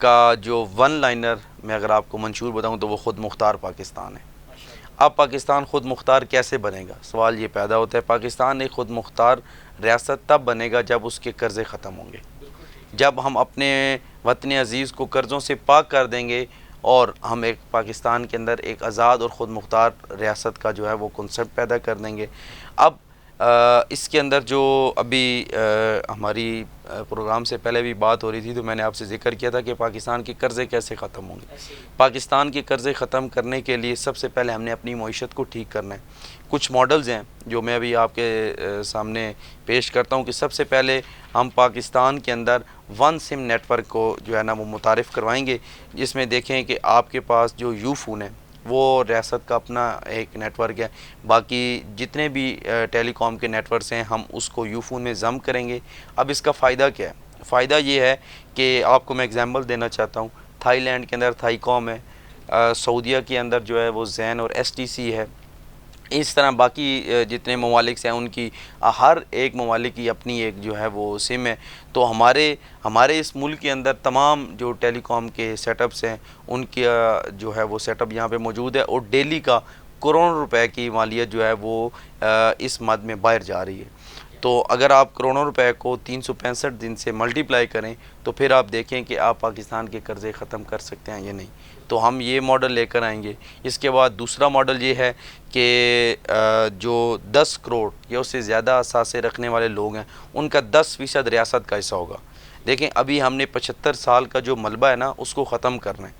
کا جو one liner میں اگر آپ کو منشور بتاؤں تو وہ خود مختار پاکستان ہے۔ اب پاکستان خود مختار کیسے بنے گا؟ سوال یہ پیدا ہوتا ہے، پاکستان ایک خود مختار ریاست تب بنے گا جب اس کے قرضے ختم ہوں گے، جب ہم اپنے وطن عزیز کو قرضوں سے پاک کر دیں گے اور ہم ایک پاکستان کے اندر ایک آزاد اور خود مختار ریاست کا جو ہے وہ کنسپٹ پیدا کر دیں گے۔ اب اس کے اندر جو ابھی ہماری پروگرام سے پہلے بھی بات ہو رہی تھی تو میں نے آپ سے ذکر کیا تھا کہ پاکستان کے قرضے کیسے ختم ہوں گے۔ پاکستان کے قرضے ختم کرنے کے لیے سب سے پہلے ہم نے اپنی معیشت کو ٹھیک کرنا ہے۔ کچھ ماڈلز ہیں جو میں ابھی آپ کے سامنے پیش کرتا ہوں کہ سب سے پہلے ہم پاکستان کے اندر ون سم نیٹ ورک کو جو ہے نا وہ متعارف کروائیں گے، جس میں دیکھیں کہ آپ کے پاس جو یو فون ہے وہ ریاست کا اپنا ایک نیٹ ورک ہے، باقی جتنے بھی ٹیلی کام کے نیٹ ورکس ہیں ہم اس کو یو فون میں ضم کریں گے۔ اب اس کا فائدہ کیا ہے؟ فائدہ یہ ہے کہ آپ کو میں اگزامپل دینا چاہتا ہوں، تھائی لینڈ کے اندر تھائی کام ہے، سعودیہ کے اندر جو ہے وہ زین اور ایس ٹی سی ہے، اس طرح باقی جتنے ممالک ہیں ان کی ہر ایک ممالک کی اپنی ایک جو ہے وہ سم ہے۔ تو ہمارے اس ملک کے اندر تمام جو ٹیلی کام کے سیٹ اپس ہیں ان کی جو ہے وہ سیٹ اپ یہاں پہ موجود ہے، اور ڈیلی کا کروڑوں روپے کی مالیت جو ہے وہ اس مد میں باہر جا رہی ہے۔ تو اگر آپ کروڑوں روپے کو 365 دن سے ملٹیپلائی کریں تو پھر آپ دیکھیں کہ آپ پاکستان کے قرضے ختم کر سکتے ہیں یا نہیں۔ تو ہم یہ ماڈل لے کر آئیں گے۔ اس کے بعد دوسرا ماڈل یہ ہے کہ جو 10 کروڑ یا اس سے زیادہ اثاثے رکھنے والے لوگ ہیں ان کا 10% ریاست کا حصہ ہوگا۔ دیکھیں ابھی ہم نے 75 سال کا جو ملبہ ہے نا اس کو ختم کرنا ہے،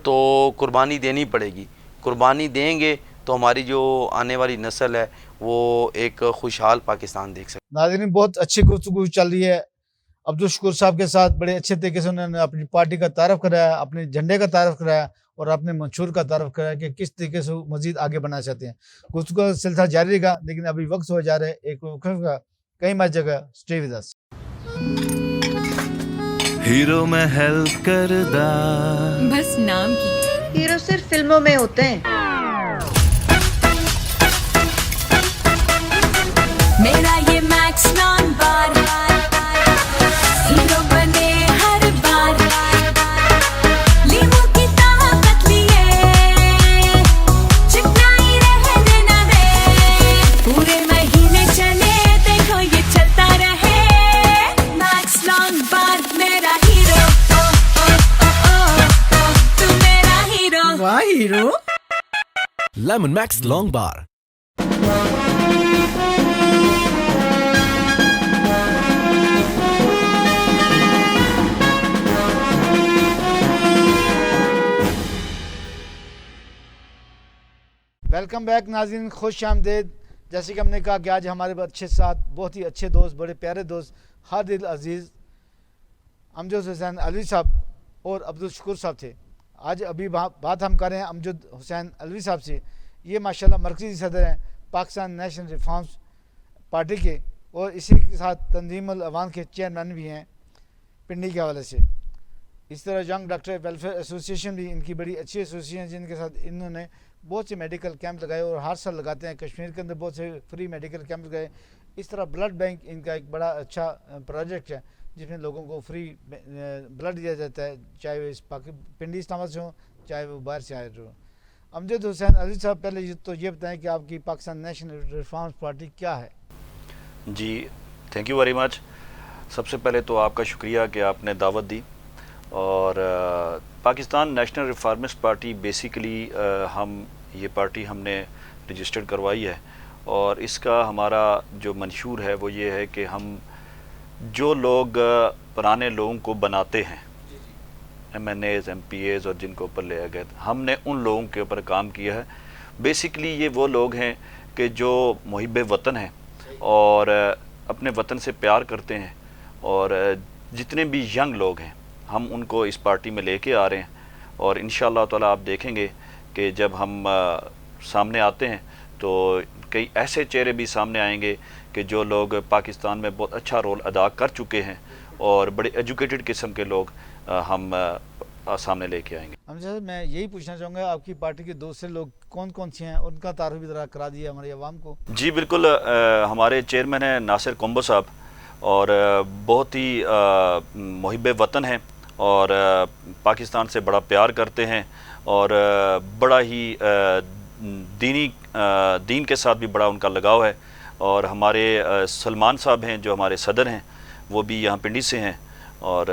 تو قربانی دینی پڑے گی۔ قربانی دیں گے تو ہماری جو آنے والی نسل ہے وہ ایک خوشحال پاکستان دیکھ سکے۔ ناظرین، بہت اچھی گفتگو چل رہی ہے عبدالشکور صاحب کے ساتھ، بڑے اچھے طریقے سے انہوں نے اپنی پارٹی کا تعارف کرایا، اپنے جھنڈے کا تعارف کرایا اور اپنے منشور کا تعارف کرایا کہ کس طریقے سے مزید آگے بڑھنا چاہتے ہیں۔ گفتگو کا سلسلہ جاری رہے گا، لیکن ابھی وقت ہو جا رہا ہے ایک وقفے کا۔ کہیں مت جگہ، اسٹے ود اس۔ ہیرو میں ہیلپ کردہ بس نام کی، ہیرو صرف فلموں میں ہوتے ہیں۔ میرا یہ میکس نام بار ہیرو بنے ہر بار، لیمو کی طاقت لیے چکنائی رہنے نہ دے، پورے مہینے چلے دیکھو یہ چلتا رہے، میکس لانگ بار میرا ہیرو، تو میرا ہیرو۔ واہ ہیرو، لیمن میکس لانگ بار۔ ویلکم بیک ناظرین، خوش آمدید۔ جیسے کہ ہم نے کہا کہ آج ہمارے اچھے ساتھ بہت ہی اچھے دوست، بڑے پیارے دوست، ہر دل عزیز امجد حسین علوی صاحب اور عبدالشکور صاحب تھے۔ آج ابھی بات ہم کر رہے ہیں امجد حسین علوی صاحب سے۔ یہ ماشاءاللہ مرکزی صدر ہیں پاکستان نیشنل ریفارمز پارٹی کے، اور اسی کے ساتھ تنظیم العوان کے چیئرمین بھی ہیں پنڈی کے حوالے سے۔ اس طرح ینگ ڈاکٹر ویلفیئر ایسوسیشن بھی ان کی بڑی اچھی ایسوسیشن ہے، جن کے ساتھ انہوں نے بہت سے میڈیکل کیمپ لگائے اور ہر سال لگاتے ہیں۔ کشمیر کے اندر بہت سے فری میڈیکل کیمپ لگائے۔ اس طرح بلڈ بینک ان کا ایک بڑا اچھا پروجیکٹ ہے جس میں لوگوں کو فری بلڈ دیا جاتا ہے، چاہے وہ پنڈی اسلام آباد سے ہوں چاہے وہ باہر سے آئے ہوں۔ امجد حسین علی صاحب، پہلے تو یہ بتائیں کہ آپ کی پاکستان نیشنل ریفارمز پارٹی کیا ہے؟ جی تھینک یو ویری مچ۔ سب سے پہلے تو آپ کا شکریہ کہ آپ نے دعوت دی، اور Pakistan national reformist party basically یہ پارٹی ہم نے رجسٹرڈ کروائی ہے، اور اس کا ہمارا جو منشور ہے وہ یہ ہے کہ ہم جو لوگ پرانے لوگوں کو بناتے ہیں، M N As, M P As, اور جن کو اوپر لے گئے، ہم نے ان لوگوں کے اوپر کام کیا ہے۔ بیسیکلی یہ وہ لوگ ہیں کہ جو محب وطن ہیں اور اپنے وطن سے پیار کرتے ہیں، اور جتنے بھی ینگ لوگ ہیں ہم ان کو اس پارٹی میں لے کے آ رہے ہیں، اور انشاءاللہ تعالیٰ آپ دیکھیں گے کہ جب ہم سامنے آتے ہیں تو کئی ایسے چہرے بھی سامنے آئیں گے کہ جو لوگ پاکستان میں بہت اچھا رول ادا کر چکے ہیں، اور بڑے ایجوکیٹڈ قسم کے لوگ ہم سامنے لے کے آئیں گے۔ امجد، میں یہی پوچھنا چاہوں گا آپ کی پارٹی کے دوسرے لوگ کون کون سے ہیں، ان کا تعارف بھی ذرا کرا دیا ہماری عوام کو۔ جی بالکل، ہمارے چیئرمین ہیں ناصر کومبو صاحب، اور بہت ہی محب وطن ہیں، اور پاکستان سے بڑا پیار کرتے ہیں اور بڑا ہی دین کے ساتھ بھی بڑا ان کا لگاؤ ہے. اور ہمارے سلمان صاحب ہیں جو ہمارے صدر ہیں وہ بھی یہاں پنڈی سے ہیں. اور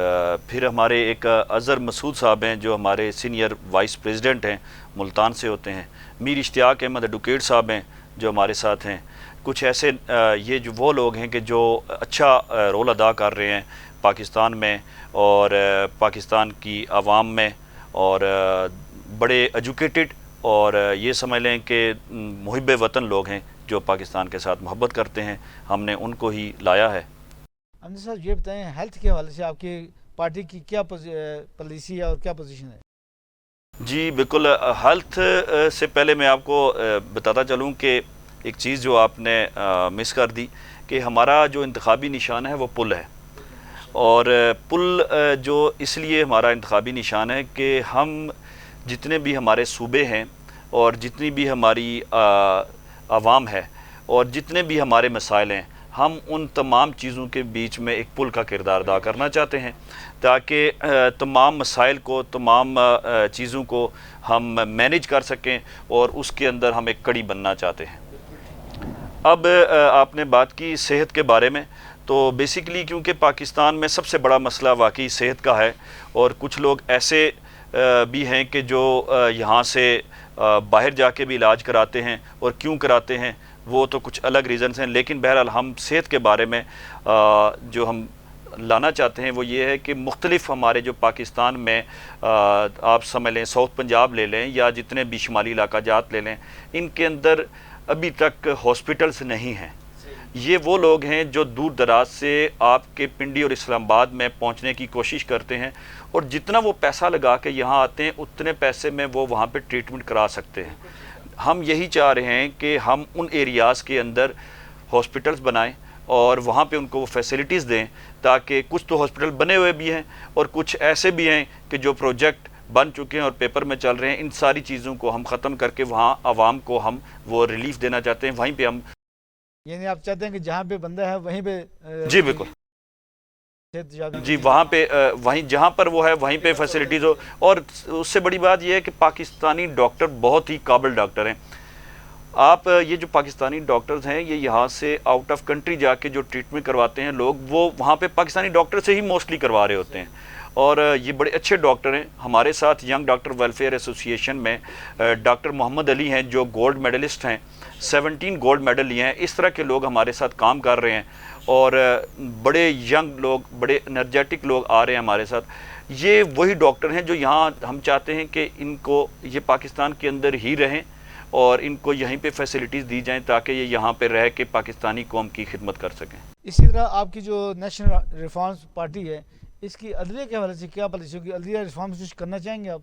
پھر ہمارے ایک اظہر مسعود صاحب ہیں جو ہمارے سینئر وائس پریزیڈنٹ ہیں, ملتان سے ہوتے ہیں. میر اشتیاق احمد ایڈوکیٹ صاحب ہیں جو ہمارے ساتھ ہیں. کچھ ایسے یہ جو وہ لوگ ہیں کہ جو اچھا رول ادا کر رہے ہیں پاکستان میں اور پاکستان کی عوام میں, اور بڑے ایجوکیٹڈ اور یہ سمجھ لیں کہ محب وطن لوگ ہیں جو پاکستان کے ساتھ محبت کرتے ہیں. ہم نے ان کو ہی لایا ہے. امجد صاحب یہ بتائیں, ہیلتھ کے حوالے سے آپ کی پارٹی کی کیا پالیسی ہے اور کیا پوزیشن ہے؟ جی بالکل, ہیلتھ سے پہلے میں آپ کو بتاتا چلوں کہ ایک چیز جو آپ نے مس کر دی کہ ہمارا جو انتخابی نشان ہے وہ پل ہے. اور پل جو اس لیے ہمارا انتخابی نشان ہے کہ ہم جتنے بھی ہمارے صوبے ہیں اور جتنی بھی ہماری عوام ہے اور جتنے بھی ہمارے مسائل ہیں, ہم ان تمام چیزوں کے بیچ میں ایک پل کا کردار ادا کرنا چاہتے ہیں تاکہ تمام مسائل کو, تمام چیزوں کو ہم مینیج کر سکیں اور اس کے اندر ہم ایک کڑی بننا چاہتے ہیں. اب آپ نے بات کی صحت کے بارے میں, تو بیسیکلی کیونکہ پاکستان میں سب سے بڑا مسئلہ واقعی صحت کا ہے, اور کچھ لوگ ایسے بھی ہیں کہ جو یہاں سے باہر جا کے بھی علاج کراتے ہیں, اور کیوں کراتے ہیں وہ تو کچھ الگ ریزنز ہیں. لیکن بہرحال ہم صحت کے بارے میں جو ہم لانا چاہتے ہیں وہ یہ ہے کہ مختلف ہمارے جو پاکستان میں آپ سمجھ لیں ساؤتھ پنجاب لے لیں یا جتنے بھی شمالی علاقہ جات لے لیں, ان کے اندر ابھی تک ہاسپٹلز نہیں ہیں. یہ وہ لوگ ہیں جو دور دراز سے آپ کے پنڈی اور اسلام آباد میں پہنچنے کی کوشش کرتے ہیں, اور جتنا وہ پیسہ لگا کے یہاں آتے ہیں اتنے پیسے میں وہ وہاں پہ ٹریٹمنٹ کرا سکتے ہیں. ہم یہی چاہ رہے ہیں کہ ہم ان ایریاز کے اندر ہاسپٹلز بنائیں اور وہاں پہ ان کو وہ فیسلٹیز دیں, تاکہ کچھ تو ہاسپٹل بنے ہوئے بھی ہیں اور کچھ ایسے بھی ہیں کہ جو پروجیکٹ بن چکے ہیں اور پیپر میں چل رہے ہیں. ان ساری چیزوں کو ہم ختم کر کے وہاں عوام کو ہم وہ ریلیف دینا چاہتے ہیں. وہیں پہ ہم, یعنی آپ چاہتے ہیں کہ جہاں پہ بندہ ہے وہیں پہ جی بالکل, جی وہاں پہ وہیں جہاں پر وہ ہے وہیں پہ فیسلٹیز ہو. اور اس سے بڑی بات یہ ہے کہ پاکستانی ڈاکٹر بہت ہی قابل ڈاکٹر ہیں. آپ یہ جو پاکستانی ڈاکٹرز ہیں یہ یہاں سے آؤٹ آف کنٹری جا کے جو ٹریٹمنٹ کرواتے ہیں لوگ, وہ وہاں پہ پاکستانی ڈاکٹر سے ہی موسٹلی کروا رہے ہوتے ہیں, اور یہ بڑے اچھے ڈاکٹر ہیں. ہمارے ساتھ ینگ ڈاکٹر ویلفیئر ایسوسیشن میں ڈاکٹر محمد علی ہیں جو گولڈ میڈلسٹ ہیں, 17 گولڈ میڈل لیے ہیں. اس طرح کے لوگ ہمارے ساتھ کام کر رہے ہیں, اور بڑے ینگ لوگ, بڑے انرجیٹک لوگ آ رہے ہیں ہمارے ساتھ. یہ وہی ڈاکٹر ہیں جو یہاں ہم چاہتے ہیں کہ ان کو یہ پاکستان کے اندر ہی رہیں اور ان کو یہیں پہ فیسلٹیز دی جائیں تاکہ یہ یہاں پہ رہ کے پاکستانی قوم کی خدمت کر سکیں. اسی طرح آپ کی جو نیشنل ریفارمز پارٹی ہے اس کی عدلیہ کے حوالے سے کیا پالیسی ہوگی؟ عدلیہ ریفارمز کچھ کرنا چاہیں گے آپ؟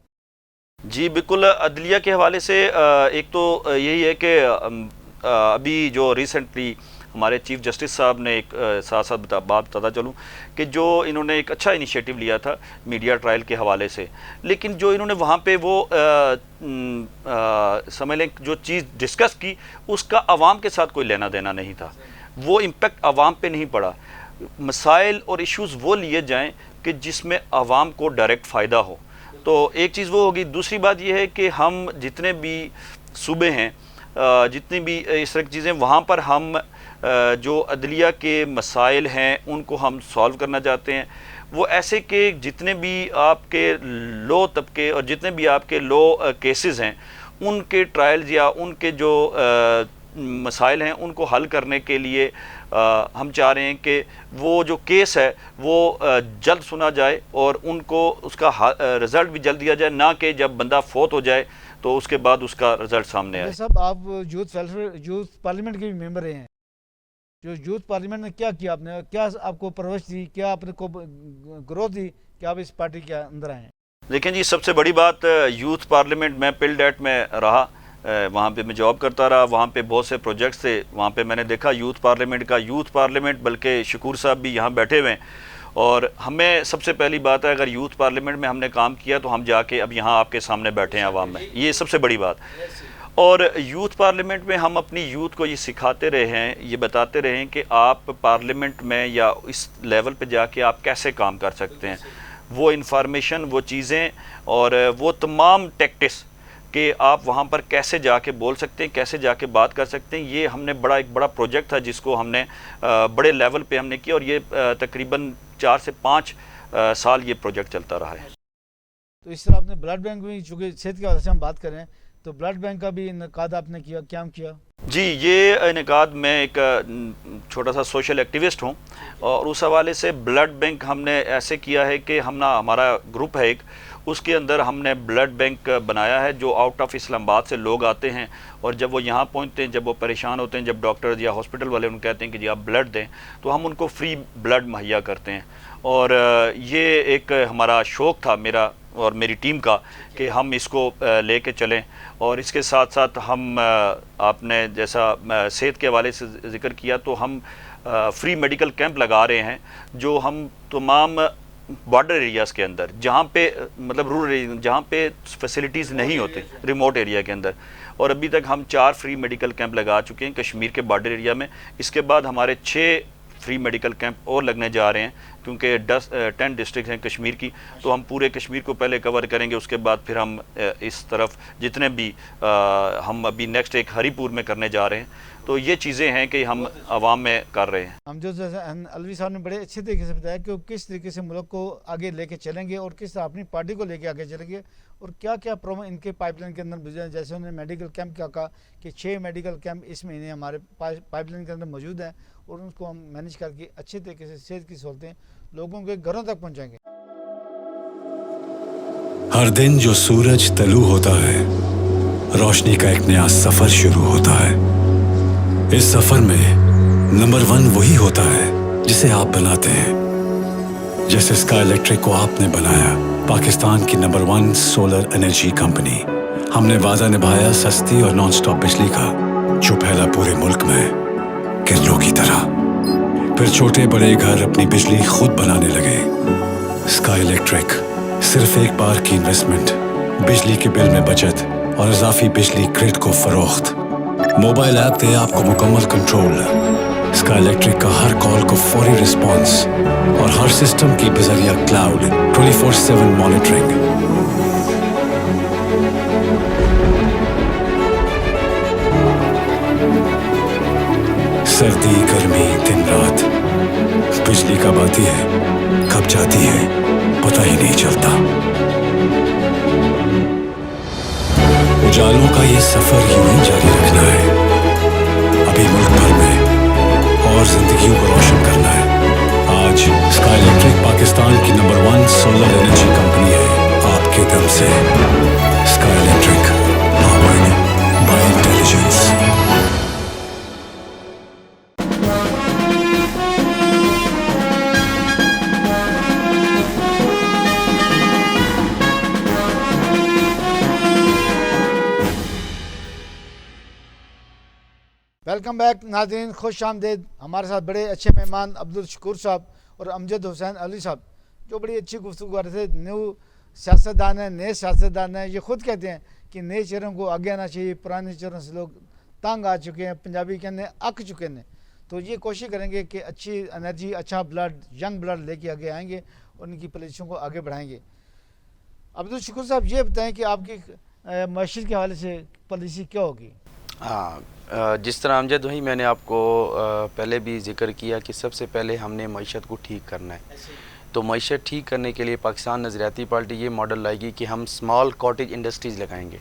جی بالکل, عدلیہ کے حوالے سے ایک تو یہی ہے کہ ابھی جو ریسنٹلی ہمارے چیف جسٹس صاحب نے ایک ساتھ ساتھ بات بتاتا چلوں کہ جو انہوں نے ایک اچھا انیشیٹو لیا تھا میڈیا ٹرائل کے حوالے سے, لیکن جو انہوں نے وہاں پہ وہ سمجھ لیں جو چیز ڈسکس کی اس کا عوام کے ساتھ کوئی لینا دینا نہیں تھا, وہ امپیکٹ عوام پہ نہیں پڑا. مسائل اور ایشوز وہ لیے جائیں کہ جس میں عوام کو ڈائریکٹ فائدہ ہو. تو ایک چیز وہ ہوگی. دوسری بات یہ ہے کہ ہم جتنے بھی صوبے ہیں, جتنی بھی اس طرح کی چیزیں, وہاں پر ہم جو عدلیہ کے مسائل ہیں ان کو ہم سالو کرنا چاہتے ہیں. وہ ایسے کہ جتنے بھی آپ کے لو طبقے اور جتنے بھی آپ کے لو کیسز ہیں ان کے ٹرائلز یا ان کے جو مسائل ہیں ان کو حل کرنے کے لیے ہم چاہ رہے ہیں کہ وہ جو کیس ہے وہ جلد سنا جائے اور ان کو اس کا رزلٹ بھی جلد دیا جائے, نہ کہ جب بندہ فوت ہو جائے تو اس کے بعد اس کا رزلٹ سامنے آئے. صاحب آپ یوتھ پارلیمنٹ کے بھی ممبر ہیں, جو یوتھ پارلیمنٹ نے کیا کیا, آپ نے کیا آپ کو پرورش دی, کیا آپ نے کو گروتھ دی کہ آپ اس پارٹی کے اندر آئے ہیں؟ دیکھیں جی, سب سے بڑی بات یوتھ پارلیمنٹ میں پل ڈیٹ میں رہا, وہاں پہ میں جاب کرتا رہا, وہاں پہ بہت سے پروجیکٹس تھے, وہاں پہ میں نے دیکھا یوتھ پارلیمنٹ بلکہ شکور صاحب بھی یہاں بیٹھے ہوئے ہیں. اور ہمیں سب سے پہلی بات ہے اگر یوتھ پارلیمنٹ میں ہم نے کام کیا تو ہم جا کے اب یہاں آپ کے سامنے بیٹھے ہیں عوام میں, یہ سب سے بڑی بات. اور یوتھ پارلیمنٹ میں ہم اپنی یوتھ کو یہ سکھاتے رہے ہیں, یہ بتاتے رہے ہیں کہ آپ پارلیمنٹ میں یا اس لیول پہ جا کے آپ کیسے کام کر سکتے ہیں. وہ انفارمیشن، وہ چیزیں اور وہ تمام ٹیکٹس کہ آپ وہاں پر کیسے جا کے بول سکتے ہیں، کیسے جا کے بات کر سکتے ہیں، یہ ہم نے ایک بڑا پروجیکٹ تھا جس کو ہم نے بڑے لیول پہ ہم نے کیا، اور یہ تقریباً 4 سے 5 سال یہ پروجیکٹ چلتا رہا ہے۔ تو اس طرح آپ نے بلڈ بینک بھی، چونکہ صحت کے حوالے سے ہم بات کریں تو بلڈ بینک کا بھی انعقاد آپ نے کیا، قیام کیا؟ جی، یہ انعقاد، میں ایک چھوٹا سا سوشل ایکٹیوسٹ ہوں، اور اس حوالے سے بلڈ بینک ہم نے ایسے کیا ہے کہ ہمارا گروپ ہے ایک، اس کے اندر ہم نے بلڈ بینک بنایا ہے جو آؤٹ آف اسلام آباد سے لوگ آتے ہیں، اور جب وہ یہاں پہنچتے ہیں، جب وہ پریشان ہوتے ہیں، جب ڈاکٹر یا ہاسپٹل والے ان کو کہتے ہیں کہ جی آپ بلڈ دیں، تو ہم ان کو فری بلڈ مہیا کرتے ہیں۔ اور یہ ایک ہمارا شوق تھا میرا اور میری ٹیم کا کہ ہم اس کو لے کے چلیں، اور اس کے ساتھ ساتھ ہم، آپ نے جیسا صحت کے حوالے سے ذکر کیا، تو ہم فری میڈیکل کیمپ لگا رہے ہیں جو ہم تمام بارڈر ایریاز کے اندر، جہاں پہ مطلب رورل ایریا، جہاں پہ فیسلٹیز نہیں ہوتے، ریموٹ ایریا کے اندر، اور ابھی تک ہم 4 فری میڈیکل کیمپ لگا چکے ہیں کشمیر کے بارڈر ایریا میں۔ اس کے بعد ہمارے 6 فری میڈیکل کیمپ اور لگنے جا رہے ہیں، کیونکہ 10 ڈسٹرکٹ ہیں کشمیر کی، تو ہم پورے کشمیر کو پہلے کور کریں گے، اس کے بعد پھر ہم اس طرف جتنے بھی ہم ابھی نیکسٹ ایک ہری پور میں کرنے جا رہے ہیں۔ تو یہ چیزیں ہیں کہ ہم عوام میں کر رہے ہیں۔ ہم جو الوی صاحب نے بڑے اچھے طریقے سے بتایا کہ وہ کس طریقے سے ملک کو آگے لے کے چلیں گے اور کس طرح اپنی پارٹی کو لے کے آگے چلیں گے، اور کیا کیا پروگرام ان کے پائپ لائن کے اندر گزرے ہیں۔ جیسے انہوں نے میڈیکل کیمپ کا کہا کہ 6 میڈیکل کیمپ اس مہینے ہمارے پائپ لائن کے اندر موجود ہیں، اور ان کو ہم مینیج کر کے اچھے طریقے سے صحت کی سہولتیں لوگوں کے گھروں تک پہنچائیں گے۔ ہر دن جو سورج طلوع ہوتا ہے، روشنی کا ایک نیا سفر شروع ہوتا ہے۔ اس سفر میں نمبر 1 وہی ہوتا ہے جسے آپ بناتے ہیں، جیسے اسکائی الیکٹرک کو آپ نے بنایا، پاکستان کی نمبر 1 سولر انرجی کمپنی۔ ہم نے وعدہ نبھایا سستی اور نان سٹاپ بجلی کا، جو پھیلا پورے ملک میں کرنوں کی طرح۔ پھر چھوٹے بڑے گھر اپنی بجلی خود بنانے لگے۔ اسکائی الیکٹرک، صرف ایک بار کی انویسٹمنٹ، بجلی کے بل میں بچت اور اضافی بجلی گرڈ کو فروخت۔ موبائل ایپ دے آپ کو مکمل کنٹرول، اسکائی الیکٹرک کا ہر کال کو فوری رسپانس، اور ہر سسٹم کی بذریعہ کلاؤڈ 24/7 مانیٹرنگ۔ سردی گرمی دن رات، بجلی کب آتی ہے کب جاتی ہے پتہ ہی نہیں چلتا۔ اجالوں کا یہ سفر یوں ہی جاری رکھنا ہے، ابھی ملک بھر میں اور زندگیوں کو روشن کرنا ہے۔ آج اسکائی الیکٹرک پاکستان کی نمبر 1 سولر انرجی کمپنی ہے، آپ کے دم سے۔ Sky electric, powered by intelligence. Welcome back ناظرین، خوش آمدید۔ ہمارے ساتھ بڑے اچھے مہمان عبدالشکور صاحب اور امجد حسین علی صاحب، جو بڑی اچھی گفتگو کر رہے تھے۔ نیو سیاستدان ہیں، نئے سیاستدان ہیں، یہ خود کہتے ہیں کہ نئے چہروں کو آگے آنا چاہیے، پرانے چہروں سے لوگ تنگ آ چکے ہیں، پنجابی کہنے اک چکے ہیں۔ تو یہ کوشش کریں گے کہ اچھی انرجی، اچھا بلڈ، ینگ بلڈ لے کے آگے آئیں گے اور ان کی پالیسیوں کو آگے بڑھائیں گے۔ عبدالشکور صاحب، یہ بتائیں کہ آپ کی معیشت کے حوالے سے پالیسی کیا ہوگی؟ ہاں، جس طرح امجد بھائی، میں نے آپ کو پہلے بھی ذکر کیا کہ سب سے پہلے ہم نے معیشت کو ٹھیک کرنا ہے۔ تو معیشت ٹھیک کرنے کے لیے پاکستان نظریاتی پارٹی یہ ماڈل لائے گی کہ ہم اسمال کاٹیج انڈسٹریز لگائیں گے۔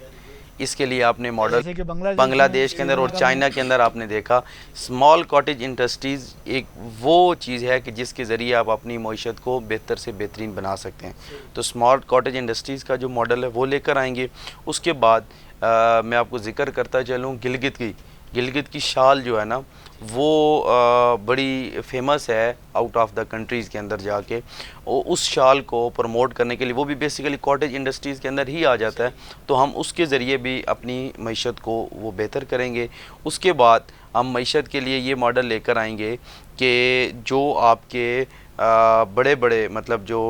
اس کے لیے آپ نے ماڈل جیسے کہ بنگلہ دیش کے اندر اور چائنا کے اندر آپ نے دیکھا، اسمال کاٹیج انڈسٹریز ایک وہ چیز ہے کہ جس کے ذریعے آپ اپنی معیشت کو بہتر سے بہترین بنا سکتے ہیں۔ تو اسمال کاٹیج انڈسٹریز کا جو ماڈل ہے وہ لے کر آئیں گے۔ اس کے بعد میں آپ کو ذکر کرتا چلوں گلگت کی شال جو ہے نا، وہ بڑی فیمس ہے آؤٹ آف دا کنٹریز کے اندر جا کے۔ اس شال کو پروموٹ کرنے کے لیے، وہ بھی بیسیکلی کاٹیج انڈسٹریز کے اندر ہی آ جاتا ہے، تو ہم اس کے ذریعے بھی اپنی معیشت کو وہ بہتر کریں گے۔ اس کے بعد ہم معیشت کے لیے یہ ماڈل لے کر آئیں گے کہ جو آپ کے بڑے بڑے مطلب جو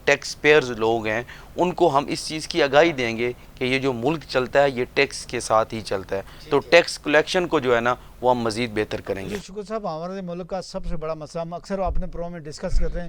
ٹیکس پیئرز لوگ ہیں، ان کو ہم اس چیز کی آگاہی دیں گے کہ یہ جو ملک چلتا ہے یہ ٹیکس کے ساتھ ہی چلتا ہے، تو ٹیکس کلیکشن کو جو ہے نا وہ ہم مزید بہتر کریں گے۔ شکر صاحب، ہمارے ملک کا سب سے بڑا مسئلہ، ہم اکثر اپنے پروگرام میں ڈسکس کرتے ہیں،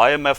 IMF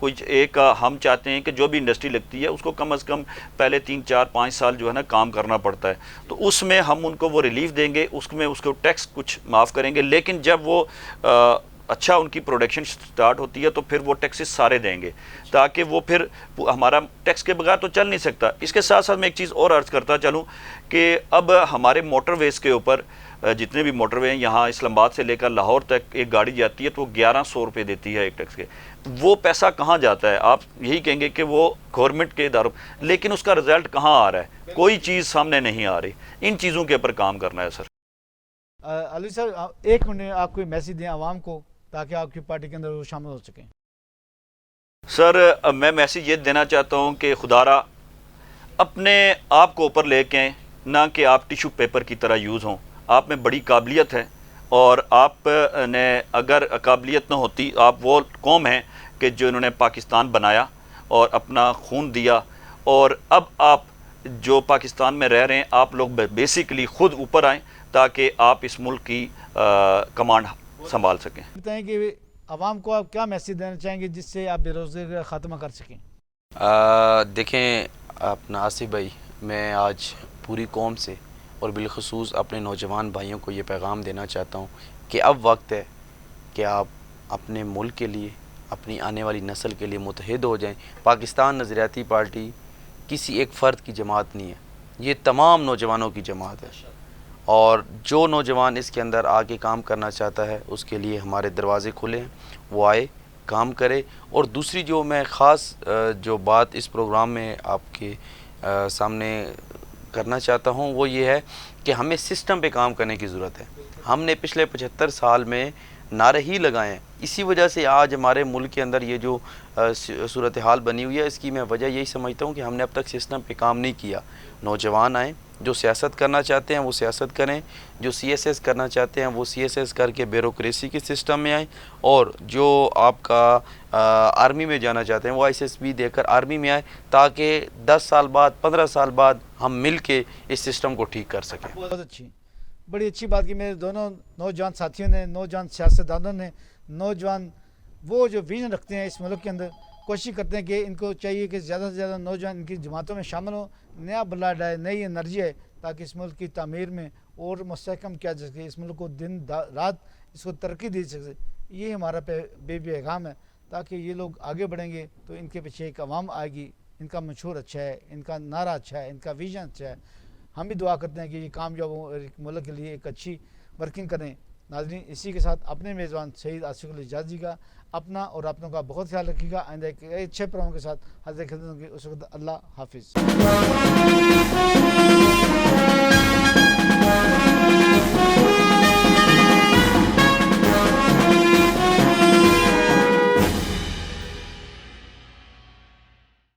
کچھ ایک ہم چاہتے ہیں کہ جو بھی انڈسٹری لگتی ہے اس کو کم از کم پہلے 3 4 5 سال جو ہے نا کام کرنا پڑتا ہے، تو اس میں ہم ان کو وہ ریلیف دیں گے، اس میں اس کو ٹیکس کچھ معاف کریں گے، لیکن جب وہ اچھا ان کی پروڈکشن سٹارٹ ہوتی ہے تو پھر وہ ٹیکسز سارے دیں گے، تاکہ وہ پھر ہمارا ٹیکس کے بغیر تو چل نہیں سکتا۔ اس کے ساتھ ساتھ میں ایک چیز اور عرض کرتا چلوں کہ اب ہمارے موٹر ویز کے اوپر جتنے بھی موٹر وے ہیں، یہاں اسلام آباد سے لے کر لاہور تک ایک گاڑی جاتی ہے تو وہ 1100 روپے دیتی ہے ایک ٹیکس کے، وہ پیسہ کہاں جاتا ہے؟ آپ یہی کہیں گے کہ وہ گورنمنٹ کے اداروں، لیکن اس کا رزلٹ کہاں آ رہا ہے؟ کوئی چیز سامنے نہیں آ رہی۔ ان چیزوں کے اوپر کام کرنا ہے سر۔ علی صاحب 1 منٹ آپ کوئی میسیج دیں عوام کو تاکہ آپ کی پارٹی کے اندر وہ شامل ہو سکیں۔ سر میں میسیج یہ دینا چاہتا ہوں کہ خدا را اپنے آپ کو اوپر لے کے آئیں، نہ کہ آپ ٹیشو پیپر کی طرح یوز ہوں۔ آپ میں بڑی قابلیت ہے، اور آپ نے اگر قابلیت نہ ہوتی، آپ وہ قوم ہیں کہ جو انہوں نے پاکستان بنایا اور اپنا خون دیا، اور اب آپ جو پاکستان میں رہ رہے ہیں آپ لوگ بیسیکلی خود اوپر آئیں تاکہ آپ اس ملک کی کمانڈ سنبھال سکیں۔ بتائیں کہ عوام کو آپ کیا میسیج دینا چاہیں گے جس سے آپ بے روزگاری کا خاتمہ کر سکیں؟ دیکھیں اپنا آصف بھائی، میں آج پوری قوم سے اور بالخصوص اپنے نوجوان بھائیوں کو یہ پیغام دینا چاہتا ہوں کہ اب وقت ہے کہ آپ اپنے ملک کے لیے، اپنی آنے والی نسل کے لیے متحد ہو جائیں۔ پاکستان نظریاتی پارٹی کسی ایک فرد کی جماعت نہیں ہے، یہ تمام نوجوانوں کی جماعت ہے، اور جو نوجوان اس کے اندر آگے کام کرنا چاہتا ہے اس کے لیے ہمارے دروازے کھلے ہیں، وہ آئے، کام کرے۔ اور دوسری جو میں خاص جو بات اس پروگرام میں آپ کے سامنے کرنا چاہتا ہوں وہ یہ ہے کہ ہمیں سسٹم پہ کام کرنے کی ضرورت ہے۔ ہم نے پچھلے 75 سال میں نعرے ہی لگائے ہیں، اسی وجہ سے آج ہمارے ملک کے اندر یہ جو صورتحال بنی ہوئی ہے، اس کی میں وجہ یہی سمجھتا ہوں کہ ہم نے اب تک سسٹم پہ کام نہیں کیا۔ نوجوان آئیں، جو سیاست کرنا چاہتے ہیں وہ سیاست کریں، جو سی ایس ایس کرنا چاہتے ہیں وہ سی ایس ایس کر کے بیوروکریسی کے سسٹم میں آئیں، اور جو آپ کا آرمی میں جانا چاہتے ہیں وہ ایس ایس بی دے کر آرمی میں آئیں، تاکہ 10 سال بعد 15 سال بعد ہم مل کے اس سسٹم کو ٹھیک کر سکیں۔ بہت اچھی، بڑی اچھی بات کی میرے دونوں نوجوان ساتھیوں نے، نوجوان سیاستدانوں نے، نوجوان وہ جو ویژن رکھتے ہیں اس ملک کے اندر، کوشش کرتے ہیں کہ ان کو چاہیے کہ زیادہ سے زیادہ نوجوان ان کی جماعتوں میں شامل ہوں، نیا بلڈ آئے، نئی انرجی ہے، تاکہ اس ملک کی تعمیر میں اور مستحکم کیا جا سکے، اس ملک کو دن رات اس کو ترقی دی سکے۔ یہ ہمارا پیغام ہے، تاکہ یہ لوگ آگے بڑھیں گے تو ان کے پیچھے ایک عوام آئے گی، ان کا مشہور اچھا ہے، ان کا نعرہ اچھا ہے، ان کا ویژن اچھا ہے۔ ہم بھی دعا کرتے ہیں کہ یہ کامیاب ہوں اور ایک ملک کے لیے ایک اچھی ورکنگ کریں۔ ناظرین، اسی کے ساتھ اپنے میزبان سعید آصف علی حجازی کا، اپنا اور اپنوں کا بہت خیال رکھیے گا۔ آئندہ ایک اچھے پروگرام کے ساتھ حاضر خدمت ہوں گے، اس وقت اللہ حافظ۔